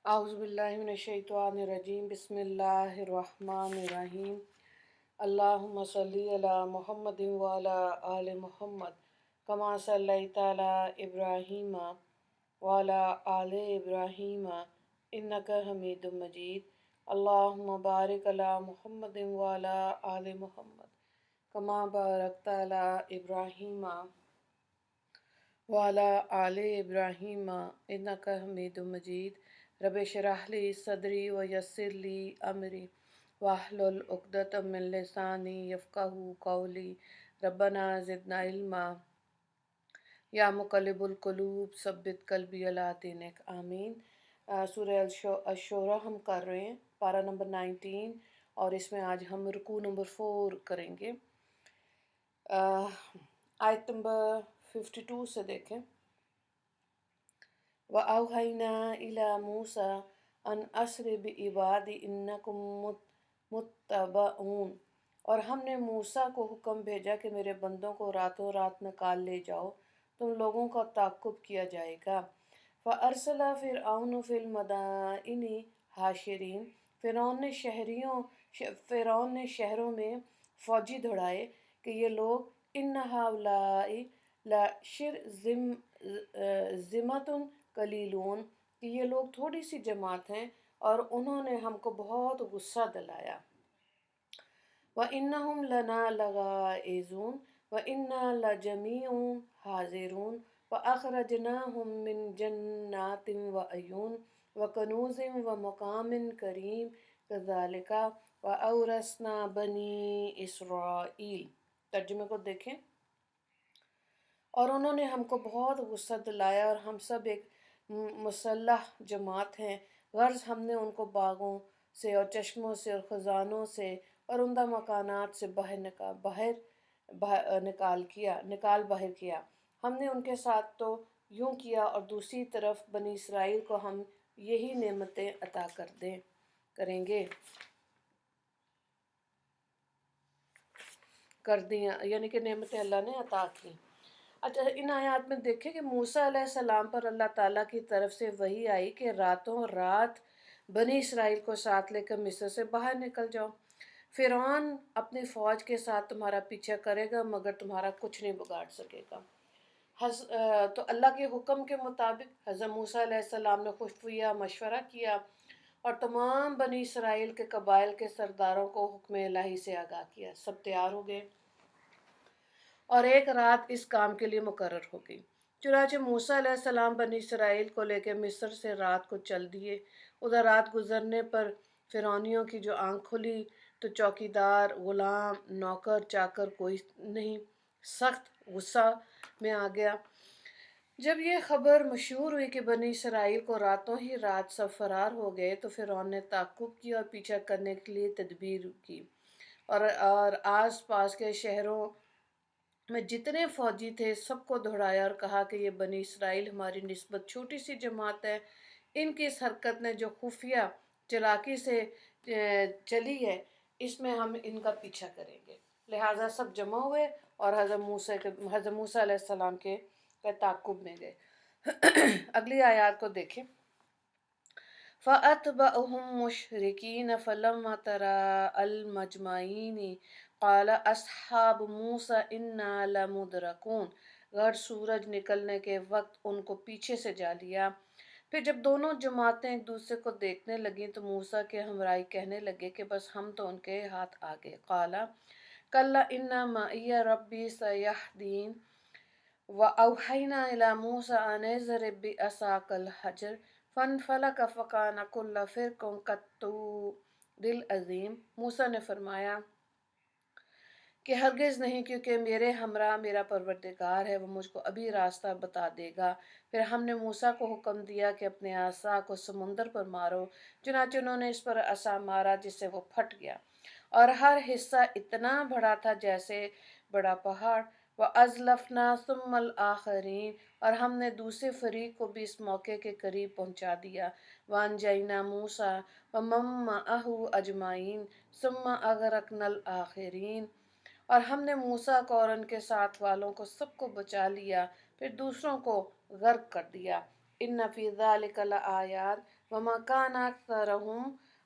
औज़ुबिल्लाहिमिनश्शैतानिर्रजीम बिस्मिल्लाहिर्रहमानिर्रहीम अल्लाहुम्मा सल्ली अला मुहम्मदिन व अला आलि मुहम्मद कमा सल्लैता अला इब्राहीम व अला आलि इब्राहीम इन्नका हमीदुम मजीद अल्लाहुम्मा बारिक अला मुहम्मदिन व अला आलि मुहम्मद कमा बारकता अला इब्राहीम व अला आलि इब्राहीम इन्नका हमीदुम मजीद रब्बि इश्रह ली सदरी व यस्सिर ली अमरी वाहलुल उक़दतम मिन लिसानी यफ़क़हू क़ौली रब्बना ज़िदना इल्मा या मुक़ल्लिबुल क़ुलूब सब्बित क़ल्बी अला दीनिक आमीन। सूरह अश-शूरा हम कर रहे हैं, पारा नंबर 19, और इसमें आज हम रुकू नंबर 4 करेंगे। आयत नंबर 52 से देखें। व औहैना इला मूसा अन अस्रि बि इबादी इन्नकुम मुत्तबऊन, और हमने मूसा को हुक्म भेजा कि मेरे बंदों को रातों रात निकाल ले जाओ, तुम लोगों का ताक़ुब किया जाएगा। फ़अरसला फ़िरऔन फ़िल मदाइनि हाशिरीन, फ़िरौन ने शहरों में फ़ौजी दौड़ाए कि ये लोग इन्ना हाउलाई लशिरज़िमतुन कलीलून, कि ये लोग थोड़ी सी जमात हैं और उन्होंने हमको बहुत गुस्सा दिलाया। व इन्नहुम लना लगाइज़ून व इन्ना लजमीउन हाज़िरून व अखरजनाहुम मिन जन्नातिन व अयून व कनूज़िन व मक़ामिन करीम कज़ालिका व औरसना बनी इसराईल। तर्जुमे को देखें। और उन्होंने हमको बहुत गुस्सा दिलाया और हम सब एक मुसल्लह जमात हैं। गर्ज हमने उनको बागों से और चश्मों से और ख़ज़ानों से और उम्दा मकानात से निकाल बाहर किया। हमने उनके साथ तो यूँ किया और दूसरी तरफ बनी इसराइल को हम यही नेमतें अता करेंगे कर दिया, यानी कि नेमतें अल्लाह ने अता की। अच्छा, इन आयात में देखें कि मूसा अलैहिस्सलाम पर अल्लाह ताला की तरफ से वही आई कि रातों रात बनी इसराइल को साथ लेकर मिस्र से बाहर निकल जाओ। फ़िरौन अपनी फ़ौज के साथ तुम्हारा पीछा करेगा मगर तुम्हारा कुछ नहीं बिगाड़ सकेगा। तो अल्लाह के हुक्म के मुताबिक हज़रत मूसा अलैहिस्सलाम ने खुफिया मशवरा किया और तमाम बनी इसराइल के कबाइल के सरदारों को हुक्म इलाही से आगाह किया। सब तैयार हो गए और एक रात इस काम के लिए मुकर्रर हो गई। चुनांचे मूसा अलैहिस्सलाम बनी इसराइल को लेकर मिस्र से रात को चल दिए। उधर रात गुजरने पर फ़िरौनियों की जो आँख खुली तो चौकीदार, गुलाम, नौकर चाकर कोई नहीं, सख्त गुस्सा में आ गया। जब ये खबर मशहूर हुई कि बनी इसराइल को रातों ही रात सब फरार हो गए तो फ़िरौन ने ताक़ुब किया और पीछा करने के लिए तदबीर की और आस पास के शहरों में जितने फ़ौजी थे सबको दौड़ाया और कहा कि ये बनी इसराइल हमारी निस्बत छोटी सी जमात है। इनकी इस हरकत ने जो खुफिया चालाकी से चली है, इसमें हम इनका पीछा करेंगे। लिहाजा सब जमा हुए और हज़रत मूसा अलैहिस्सलाम के ताक़ुब में गए। अगली आयत को देखें। फ़अतबअहुम मुशरिकीन फ़लम्मा तराअल मजमईन क़ाल अस्हाबु मूसा इन्ना लमुदरकून, घर सूरज निकलने के वक्त उनको पीछे से जा लिया। फिर जब दोनों जमातें एक दूसरे को देखने लगीं तो मूसा के हमराई कहने लगे कि बस हम तो उनके हाथ आ गए। क़ाला कल्ला इन्ना मइया रब्बी सयहदीन व औहैना इला मूसा अन इज़रिब बिअसाकल हजर फनफलक फ़कान कुल्ल फ़िरक़िन कत्तौरिल अज़ीम। मूसा ने फरमाया कि हरगिज़ नहीं, क्योंकि मेरे हमरा मेरा परवरदिगार है, वो मुझको अभी रास्ता बता देगा। फिर हमने मूसा को हुक्म दिया कि अपने आसा को समुंदर पर मारो। चुनांचे उन्होंने इस पर आसा मारा जिससे वो फट गया और हर हिस्सा इतना बड़ा था जैसे बड़ा पहाड़। व अज़लफ़ना सुम्मल आखरीन, और हमने दूसरे फरीक को भी इस मौके के करीब पहुंचा दिया। वानजैना मूसा व मम्मअहु अजमाइन सुम्मा अगरकनल आखरीन, और हमने मूसा को और उनके साथ वालों को सबको बचा लिया, फिर दूसरों को गर्क कर दिया। इन्न फ़ी ज़ालिका लआयात वमा काना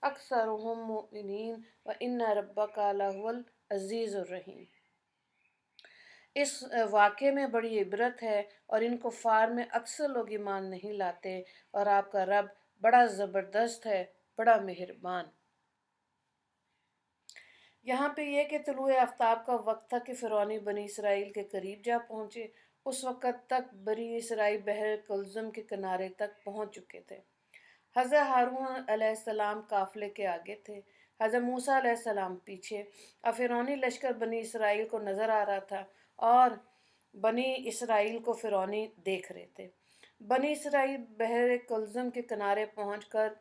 अक्सरुहुम मुमिनीन व इन्न रब्बका लहुवल अज़ीज़ुर रहीम। इस वाक़े में बड़ी इबरत है और इन कुफ़ार में अक्सर लोग ईमान नहीं लाते और आपका रब बड़ा ज़बरदस्त है, बड़ा मेहरबान। यहाँ पे ये कि तुलुए आफ्ताब का वक्त था कि फ़िरौनी बनी इसराइल के करीब जा पहुँचे। उस वक़्त तक बनी इसराइल बहर कुल्ज़म के किनारे तक पहुँच चुके थे। हज़रत हारून अलैहिस्सलाम काफ़िले के आगे थे, हज़रत मूसा अलैहिस्सलाम पीछे। अब फ़िरौनी लश्कर बनी इसराइल को नज़र आ रहा था और बनी इसराइल को फ़िरौनी देख रहे थे। बनी इसराइल बहर कुल्ज़म के किनारे पहुँचकर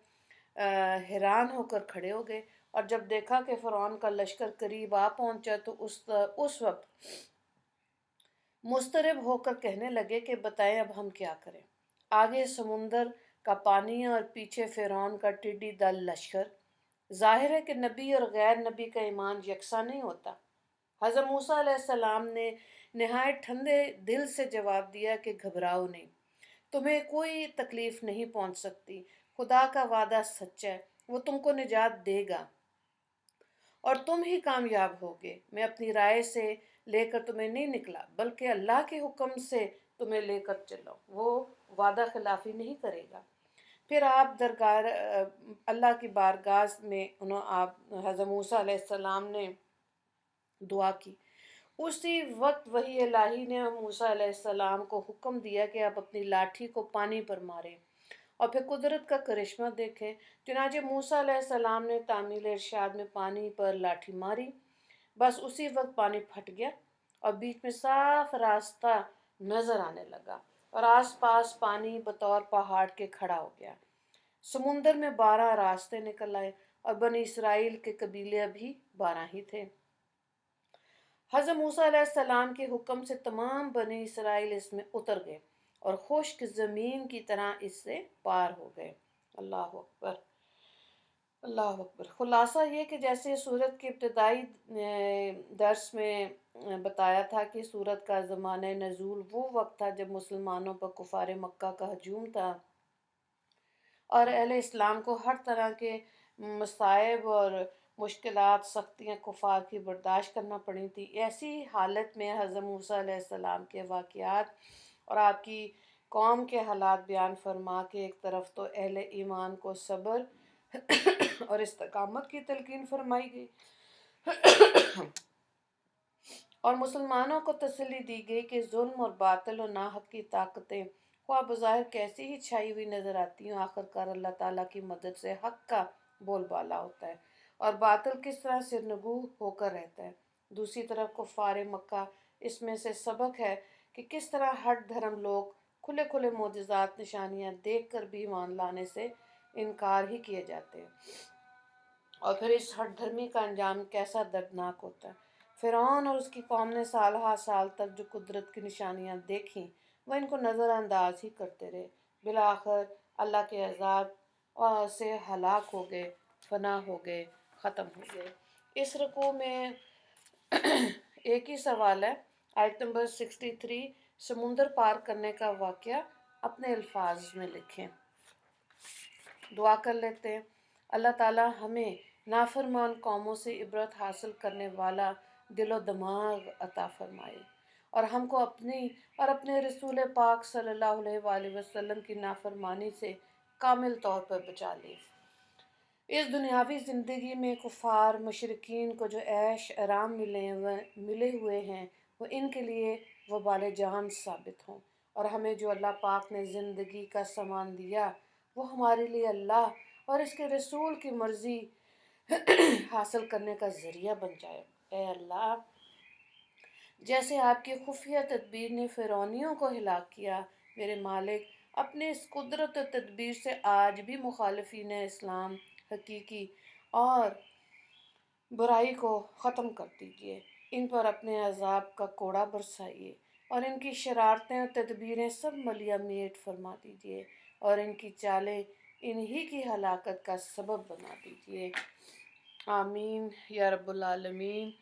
हैरान होकर खड़े हो गए और जब देखा कि फ़िरौन का लश्कर करीब आ पहुँचा तो उस वक्त मुस्तरब होकर कहने लगे कि बताएं अब हम क्या करें। आगे समुंदर का पानी और पीछे फ़िरौन का टिड्डी दल लश्कर। ज़ाहिर है कि नबी और गैर नबी का ईमान यकसा नहीं होता। हज़रत मूसा अलैहिस्सलाम ने नहायत ठंडे दिल से जवाब दिया कि घबराओ नहीं, तुम्हें कोई तकलीफ़ नहीं पहुंच सकती। खुदा का वादा सच्चा है, वो तुमको निजात देगा और तुम ही कामयाब होगे। मैं अपनी राय से लेकर तुम्हें नहीं निकला बल्कि अल्लाह के हुक्म से तुम्हें लेकर चला, वो वादा खिलाफी नहीं करेगा। फिर आप दरगाह अल्लाह की बारगाह में आप हज़रत मूसा अलैहिस्सलाम ने दुआ की। उसी वक्त वही इलाही ने मूसा अलैहिस्सलाम को हुक्म दिया कि आप अपनी लाठी को पानी पर मारें और फिर कुदरत का करिश्मा देखें। चुनांचे मूसा अलैहिस्सलाम ने तामील इरशाद में पानी पर लाठी मारी, बस उसी वक्त पानी फट गया और बीच में साफ रास्ता नजर आने लगा और आसपास पानी बतौर पहाड़ के खड़ा हो गया। समुंदर में 12 रास्ते निकल आए और बनी इसराइल के कबीले भी 12 ही थे। हज़रत मूसा अलैहिस्सलाम के हुक्म से तमाम बनी इसराइल इसमें उतर गए और खुश्क ज़मीन की तरह इससे पार हो गए। अल्लाह अकबर, अल्लाह अकबर। खुलासा ये कि जैसे सूरत के इब्तदाई दर्स में बताया था कि सूरत का ज़माने नज़ूल वो वक्त था जब मुसलमानों पर कुफ़ार मक्का का हजूम था और अहले इस्लाम को हर तरह के मसाइब और मुश्किलात सख्तियाँ कुफ़ार की बर्दाश्त करना पड़ी थी। ऐसी हालत में हज़रत मूसा अलैहिस्सलाम के वाक़यात और आपकी कौम के हालात बयान फरमा के एक तरफ तो अहले ईमान को सब्र और इस्तकामत की तलकीन फरमाई गई और मुसलमानों को तसल्ली दी गई कि जुल्म और बातिल और नाहक की ताकतें ख्वाह बज़ाहिर कैसी ही छाई हुई नज़र आती हैं, आखिरकार अल्लाह ताला की मदद से हक़ का बोलबाला होता है और बातिल किस तरह सिरनगू होकर रहता है। दूसरी तरफ कुफ़ार मक्का इसमें से सबक है कि किस तरह हट धर्म लोग खुले खुले मोजज़ात निशानियाँ देख कर भी ईमान लाने से इनकार ही किए जाते हैं और फिर इस हट धर्मी का अंजाम कैसा दर्दनाक होता है। फ़िरौन और उसकी कौम ने साल हा साल तक जो कुदरत की निशानियाँ देखीं वह इनको नज़रअंदाज ही करते रहे। बिलाखिर अल्लाह के अज़ाब से हलाक हो गए, फना हो गए, ख़त्म हो गए। इस रुकू में एक ही सवाल है, आयत नंबर 63, समुंदर पार करने का वाक़या अपने अल्फाज में लिखें। दुआ कर लेते हैं, अल्लाह ताला हमें नाफरमान कौमों से इबरत हासिल करने वाला दिलो दिमाग अता फरमाए और हमको अपनी और अपने रसूल पाक सल्लल्लाहु अलैहि वसल्लम की नाफरमानी से कामिल तौर पर बचा ले। इस दुनियावी ज़िंदगी में कुफ़ार मुशरिकीन को जो ऐश आराम मिले हुए हैं वो इनके लिए वबाल जहान साबित हों और हमें जो अल्लाह पाक ने ज़िंदगी का सामान दिया वो हमारे लिए अल्लाह और इसके रसूल की मर्ज़ी हासिल करने का ज़रिया बन जाए। ए अल्लाह, जैसे आपकी खुफिया तदबीर ने फ़िरौनियों को हिलाक किया, मेरे मालिक अपने इस कुदरत और तदबीर से आज भी मुखालिफिन इस्लाम हकीकी और बुराई को ख़त्म कर दीजिए। इन पर अपने अज़ाब का कोड़ा बरसाइए और इनकी शरारतें और तदबीरें सब मलिया मेट फरमा दीजिए और इनकी चालें इन्हीं की हलाकत का सबब बना दीजिए। आमीन या रब्बुल आलमीन।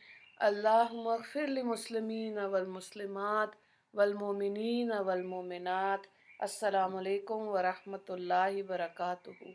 अल्लाहुम्मा अग़फ़िर लिल मुस्लिमीन वल मुस्लिमात वल मोमिनीन वल मोमिनात अस्सलामु अलैकुम वरहमतुल्लाहि वबरकातुहू।